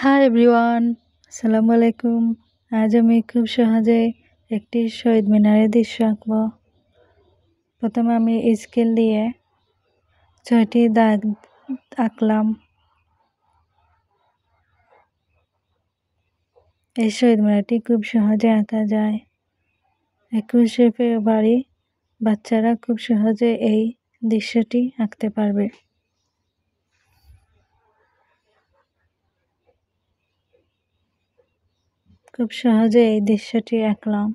Hi everyone, আসসালামু আলাইকুম। আজ আমি খুব সহজে একটি শহীদ মিনারের দৃশ্য আঁকব। প্রথমে আমি স্কেল দিয়ে 6টি দাগ আঁকলাম। এই শহীদ মিনারটি খুব সহজে আঁকা যায়। 21শে ফেব্রুয়ারি বাচ্চারা খুব সহজে এই দৃশ্যটি আঁকতে পারবে। খুব সহজে এই দৃশ্যটি আঁকলাম।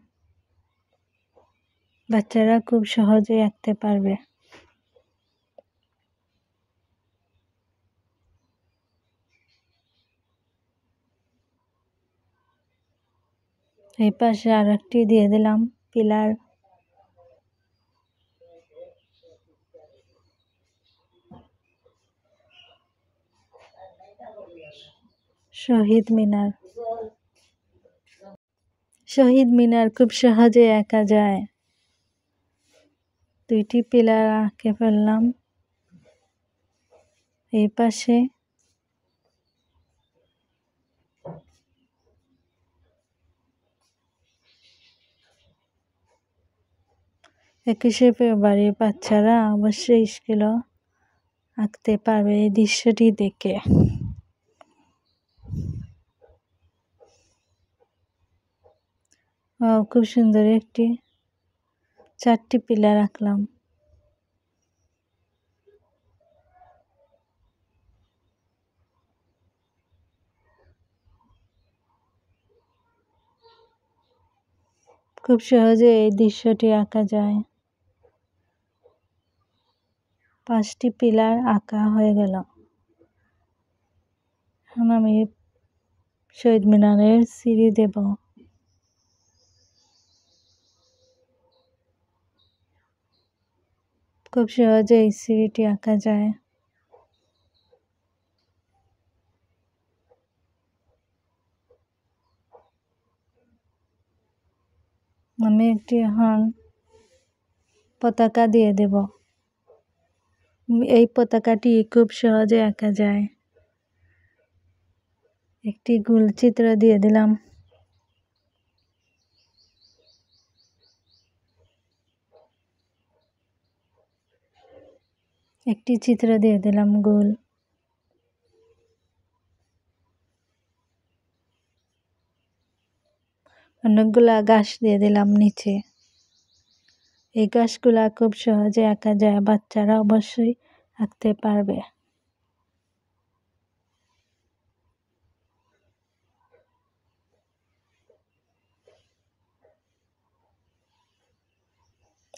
বাচ্চারা খুব সহজে আঁকতে পারবে। এই পাশে আরেকটি দিয়ে দিলাম পিলার। শহীদ মিনার। শহীদ মিনার খুব সহজে আঁকা যায়। 2টি পিলার আঁকে ফেললাম। এই পাশে একুশে ফেব্রুয়ারি বাচ্চারা অবশ্যই স্কেলও আঁকতে পারবে এই দৃশ্যটি দেখে। খুব সুন্দর একটি 4টি পিলার আঁকলাম। খুব সহজে এই দৃশ্যটি আঁকা যায়। 5টি পিলার আঁকা হয়ে গেল। এখন আমি শহীদ মিনারের সিঁড়ি দেব। খুব সহজে এই সিঁড়িটি আঁকা যায়। আমি একটি এখন পতাকা দিয়ে দেব। এই পতাকাটি খুব সহজে আঁকা যায়। একটি গোল চিত্র দিয়ে দিলাম। একটি চিত্র দিয়ে দিলাম গোল। অনেকগুলা ঘাস দিয়ে দিলাম নিচে। এই ঘাসগুলা খুব সহজে আঁকা যায়। বাচ্চারা অবশ্যই আঁকতে পারবে।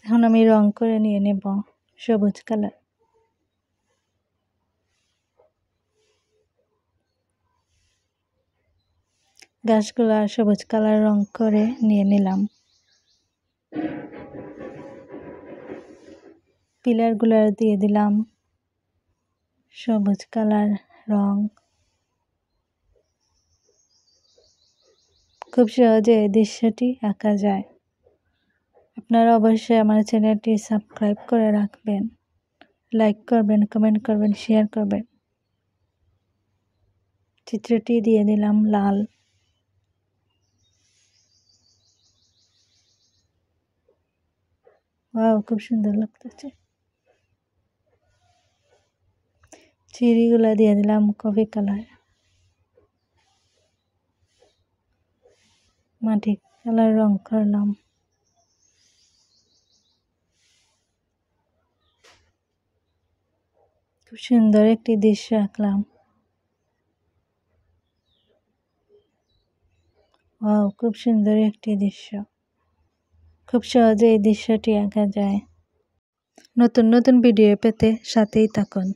এখন আমি রং করে নিয়ে নেব সবুজ কালার। ঘাসগুলা সবুজ কালার রং করে নিয়ে নিলাম। পিলারগুলা দিয়ে দিলাম সবুজ কালার রং। খুব সহজে এই দৃশ্যটি আঁকা যায়। আপনারা অবশ্যই আমার চ্যানেলটি সাবস্ক্রাইব করে রাখবেন, লাইক করবেন, কমেন্ট করবেন, শেয়ার করবেন। চিত্রটি দিয়ে দিলাম লাল। ওয়াও, খুব সুন্দর লাগতেছে। চিড়িগুলা দিয়ে দিলাম কফি কালার। মাটি কালার রং করলাম। খুব সুন্দর একটি দৃশ্য আঁকলাম। ওয়াও, খুব সুন্দর একটি দৃশ্য। খুব সহজে এই দৃশ্যটি আঁকা যায়। নতুন নতুন ভিডিও পেতে সাথেই থাকুন।